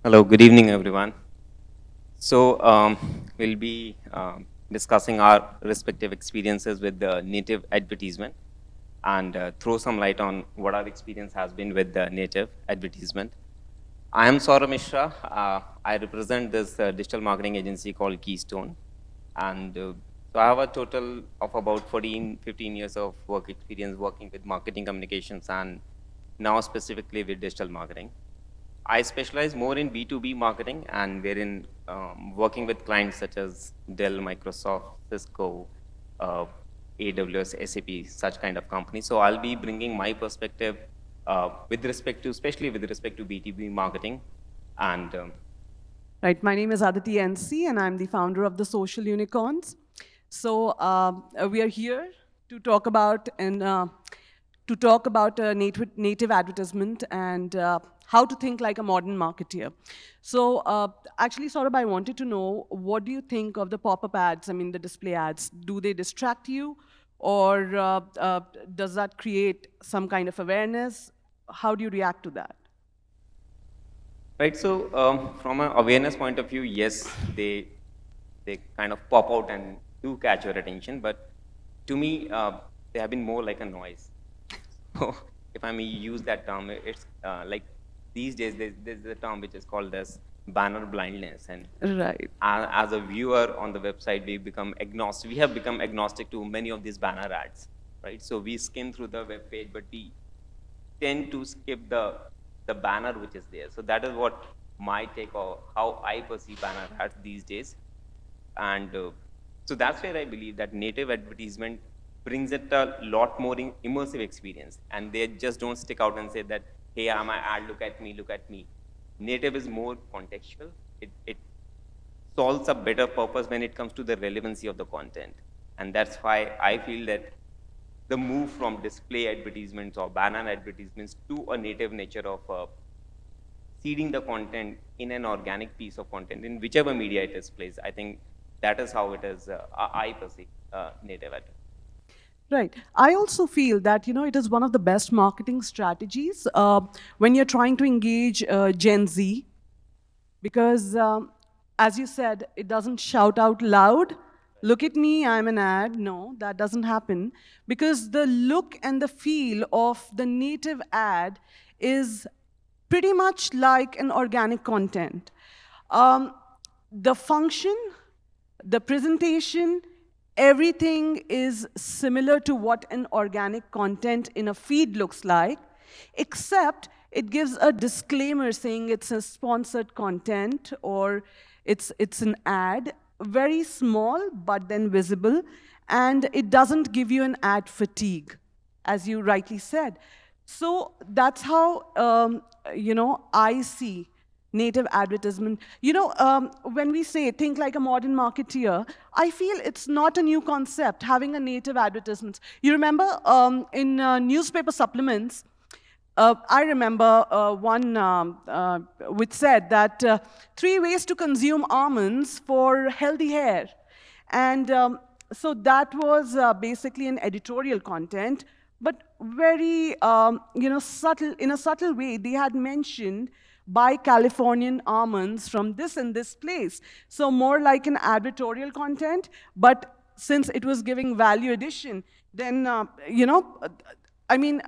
Hello, good evening, everyone. We'll be discussing our respective experiences with the native advertisement and throw some light on what our experience has been with the native advertisement. I am Saurabh Mishra. I represent this digital marketing agency called Keystone. And so I have a total of about 14, 15 years of work experience working with marketing communications and now specifically with digital marketing. I specialize more in B2B marketing and wherein working with clients such as Dell, Microsoft, Cisco, uh, AWS, SAP, such kind of companies. So I'll be bringing my perspective with respect to, especially with respect to B2B marketing. And Right, my name is Aditi NC, and I'm the founder of the Social Unicorns. So we are here to talk about native advertisement and how to think like a modern marketeer. So actually, Saurabh, I wanted to know, what do you think of the pop-up ads? I mean, the display ads. Do they distract you, or does that create some kind of awareness? How do you react to that? right, so from an awareness point of view, yes, they kind of pop out and do catch your attention, but to me, they have been more like a noise. So if I may use that term, it's like these days there's a term which is called as banner blindness, and Right. as a viewer on the website, we become agnostic. We have become agnostic to many of these banner ads, right? So we skim through the web page, but we tend to skip the banner which is there. So that is what my take or how I perceive banner ads these days. And so that's where I believe that native advertisement brings it a lot more immersive experience, and they just don't stick out and say that, hey, I'm an ad, look at me, look at me. Native is more contextual. It solves a better purpose when it comes to the relevancy of the content, and that's why I feel that the move from display advertisements or banner advertisements to a native nature of seeding the content in an organic piece of content in whichever media it is placed. I think that is how it is. I perceive native ad. Right. I also feel that it is one of the best marketing strategies when you're trying to engage Gen Z, because, as you said, it doesn't shout out loud. Look at me, I'm an ad. No, that doesn't happen, because the look and the feel of the native ad is pretty much like an organic content. Um, the function, the presentation, everything is similar to what an organic content in a feed looks like, except it gives a disclaimer saying it's a sponsored content or it's an ad, very small but then visible, and it doesn't give you an ad fatigue, as you rightly said. So that's how I see native advertisement. When we say think like a modern marketeer, I feel it's not a new concept having a native advertisement. You remember in newspaper supplements, I remember one which said that 3 ways to consume almonds for healthy hair. And so that was basically an editorial content, but very, subtle, in a subtle way, they had mentioned buy Californian almonds from this and this place. So more like an advertorial content, but since it was giving value addition, then, I mean,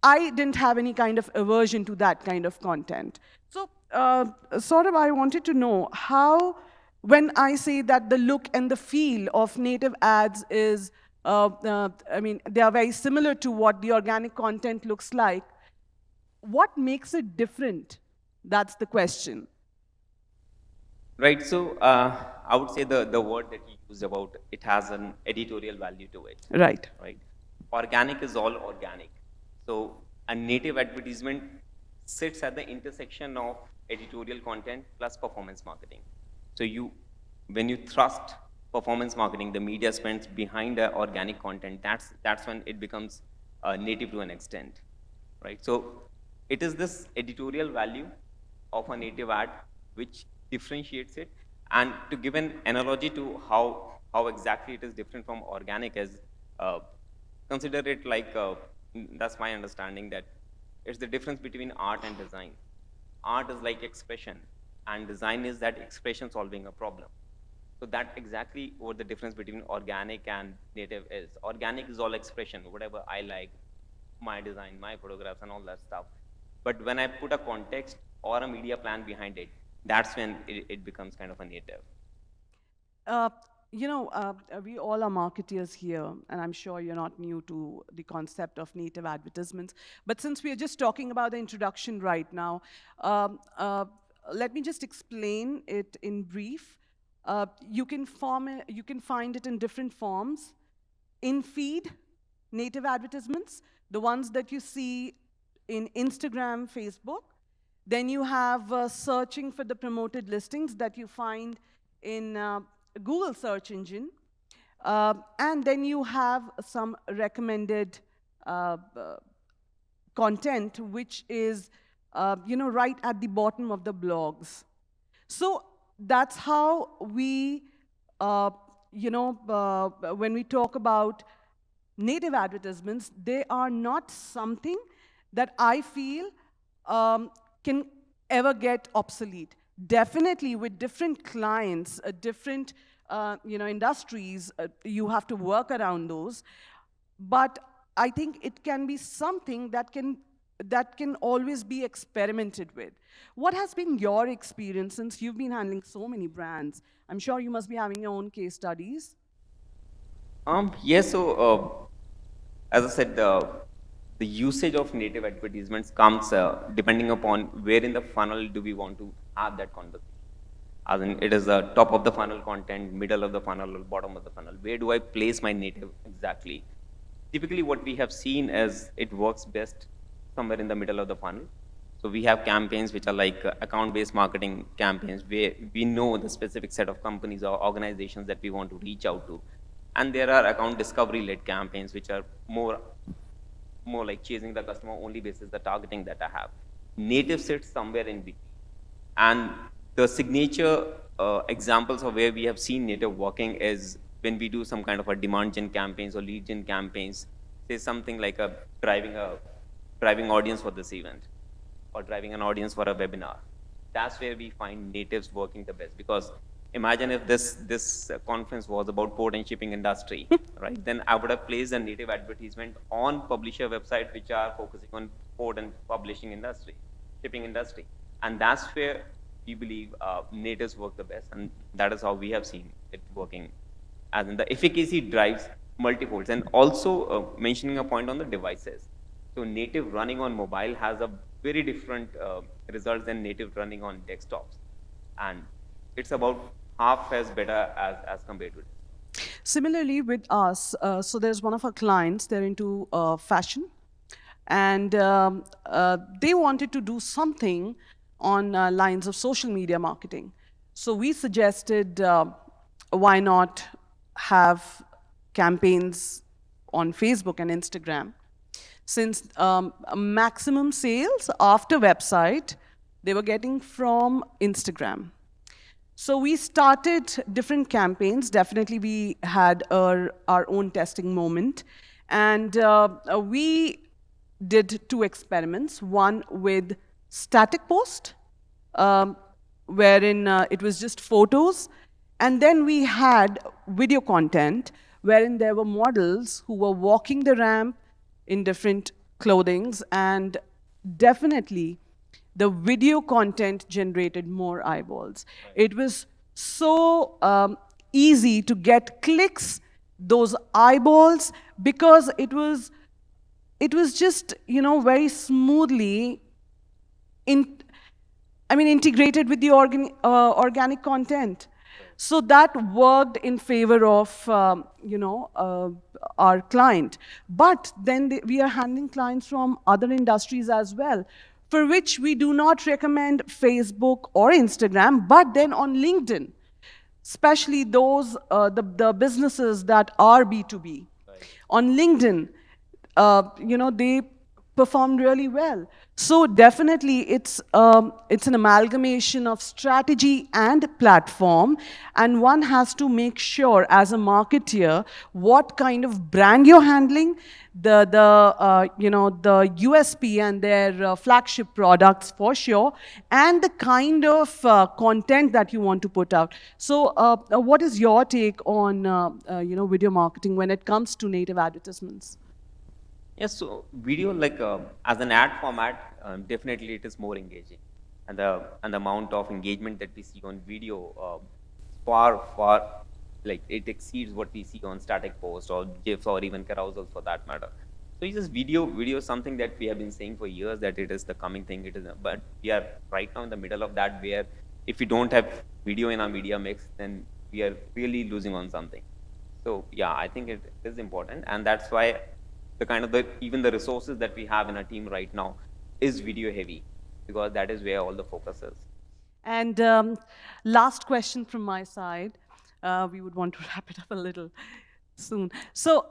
I didn't have any kind of aversion to that kind of content. So, sort of, I wanted to know how, when I say that the look and the feel of native ads is, they are very similar to what the organic content looks like. What makes it different? That's the question. Right. So I would say the word that you used about it has an editorial value to it. Right. Right. Organic is all organic. So a native advertisement sits at the intersection of editorial content plus performance marketing. So when you thrust performance marketing, the media spends behind the organic content. That's when it becomes native to an extent, right? So it is this editorial value of a native ad which differentiates it. And to give an analogy to how exactly it is different from organic is, uh, consider it like that's my understanding that it's the difference between art and design. art is like expression, and design is that expression solving a problem. So that exactly what the difference between organic and native is. Organic is all expression, whatever I like, my design, my photographs, and all that stuff. But when I put a context or a media plan behind it, that's when it becomes kind of a native. Uh, we all are marketeers here, and I'm sure you're not new to the concept of native advertisements. But since we are just talking about the introduction right now, um, uh, let me just explain it in brief. You can find it in different forms. In feed, native advertisements, the ones that you see in Instagram, Facebook. Then you have searching for the promoted listings that you find in Google search engine. And then you have some recommended content, which is right at the bottom of the blogs. So that's how we, when we talk about native advertisements, they are not something that I feel can ever get obsolete. Definitely with different clients, different industries, you have to work around those. But I think it can be something that can always be experimented with. What has been your experience since you've been handling so many brands? I'm sure you must be having your own case studies. Yes, so as I said, the usage of native advertisements comes depending upon where in the funnel do we want to have that conversation. As in, it is the top of the funnel content, middle of the funnel, or bottom of the funnel. Where do I place my native exactly? Typically, what we have seen is it works best somewhere in the middle of the funnel. So we have campaigns which are like account-based marketing campaigns where we know the specific set of companies or organizations that we want to reach out to. And there are account discovery-led campaigns which are more like chasing the customer only basis the targeting that I have. Native sits somewhere in between. And the signature examples of where we have seen native working is when we do some kind of a demand gen campaigns or lead gen campaigns, say something like driving audience for this event or driving an audience for a webinar. That's where we find natives working the best, because imagine if this conference was about port and shipping industry, right? Then I would have placed a native advertisement on publisher website which are focusing on port and publishing industry, shipping industry, and that's where we believe natives work the best, and that is how we have seen it working. As in the efficacy drives multifolds, and also mentioning a point on the devices. So native running on mobile has a very different results than native running on desktops, and it's about half as better as compared to this. Similarly, with us, so there's one of our clients, they're into fashion, and they wanted to do something on lines of social media marketing. So we suggested why not have campaigns on Facebook and Instagram, since maximum sales after website, they were getting from Instagram. So we started different campaigns. Definitely we had our own testing moment. And we did 2 experiments, one with static post, wherein it was just photos. And then we had video content, wherein there were models who were walking the ramp in different clothings. And definitely, the video content generated more eyeballs. It was so easy to get clicks, those eyeballs, because it was just, very smoothly integrated with the organic content. So that worked in favor of, our client. But then we are handling clients from other industries as well, for which we do not recommend Facebook or Instagram, but then on LinkedIn, especially those, the businesses that are B2B. Right. On LinkedIn, performed really well. So definitely, it's an amalgamation of strategy and platform, and one has to make sure as a marketeer what kind of brand you're handling, the USP and their flagship products for sure, and the kind of content that you want to put out. So, what is your take on video marketing when it comes to native advertisements? Yes, so video like as an ad format, definitely it is more engaging, and the amount of engagement that we see on video far like it exceeds what we see on static posts or GIFs or even carousels for that matter. So it's just video is something that we have been saying for years that it is the coming thing. It is, but we are right now in the middle of that where if we don't have video in our media mix, then we are really losing on something. So yeah, I think it is important, and that's why the kind of the even the resources that we have in our team right now is video heavy, because that is where all the focus is. And last question from my side. We would want to wrap it up a little soon. So,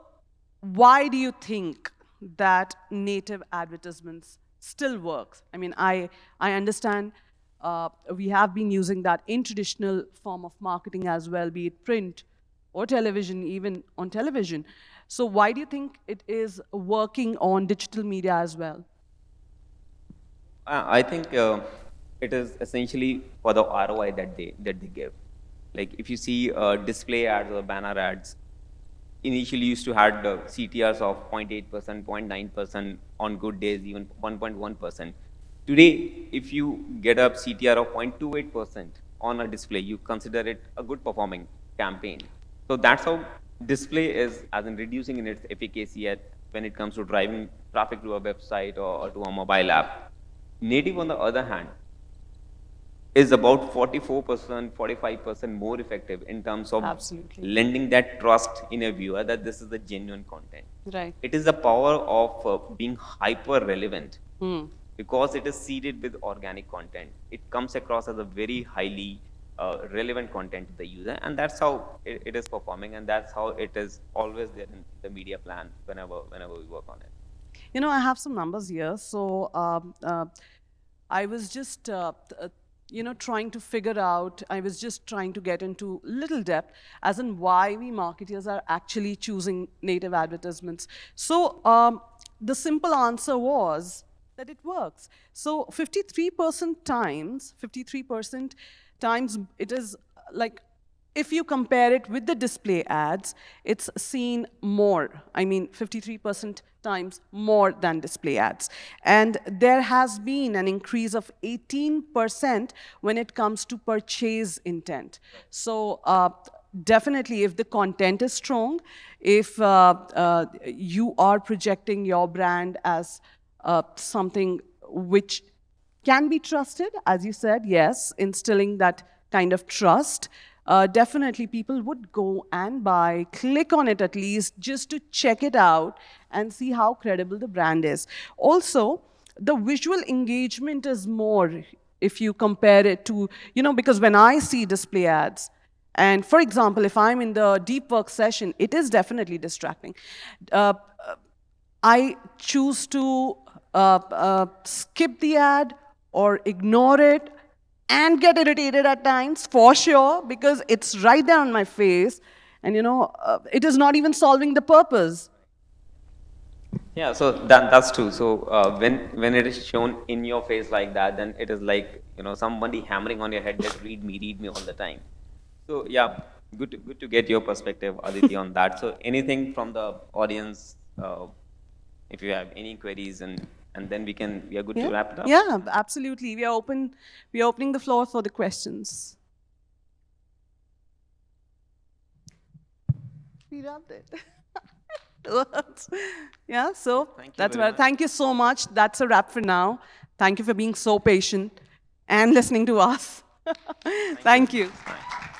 why do you think that native advertisements still works? I mean, I understand we have been using that in traditional form of marketing as well, be it print or television, even on television. So, why do you think it is working on digital media as well? I think it is essentially for the ROI that they give. Like if you see display ads or banner ads, initially used to had CTRs of 0.8%, 0.9% on good days, even 1.1%. Today, if you get a CTR of 0.28% on a display, you consider it a good performing campaign. So that's how display is, as in reducing in its efficacy when it comes to driving traffic to a website or to a mobile app. Native, on the other hand, is about 44%, 45% more effective in terms of Absolutely. lending that trust in a viewer that this is the genuine content. Right. It is the power of being hyper relevant, Hmm. because it is seeded with organic content. It comes across as a very highly relevant content to the user, and that's how it is performing, and that's how it is always there in the media plan whenever we work on it. You know, I have some numbers here. So I was just, trying to figure out, I was just trying to get into little depth as in why we marketers are actually choosing native advertisements. So the simple answer was that it works. So 53% times it is like, if you compare it with the display ads, it's seen more. I mean, 53% times more than display ads. And there has been an increase of 18% when it comes to purchase intent. So definitely, if the content is strong, if you are projecting your brand as something which can be trusted, as you said, yes, instilling that kind of trust. Definitely, people would go and buy, click on it at least, just to check it out and see how credible the brand is. Also, the visual engagement is more if you compare it to, because when I see display ads, and for example, if I'm in the deep work session, it is definitely distracting. Uh, I choose to skip the ad or ignore it and get irritated at times, for sure, because it's right there on my face, and it is not even solving the purpose. Yeah, so that's true. So when it is shown in your face like that, then it is like somebody hammering on your head that read me all the time. So yeah, good to get your perspective, Aditi, on that. So anything from the audience, if you have any queries, and then we are good to Yeah, wrap it up. yeah, absolutely. We are open. We are opening the floor for the questions. We wrapped it. Words. Yeah, so Thank you that's very about. much. Thank you so much. That's a wrap for now. Thank you for being so patient and listening to us. Thank you. Thank you. Bye.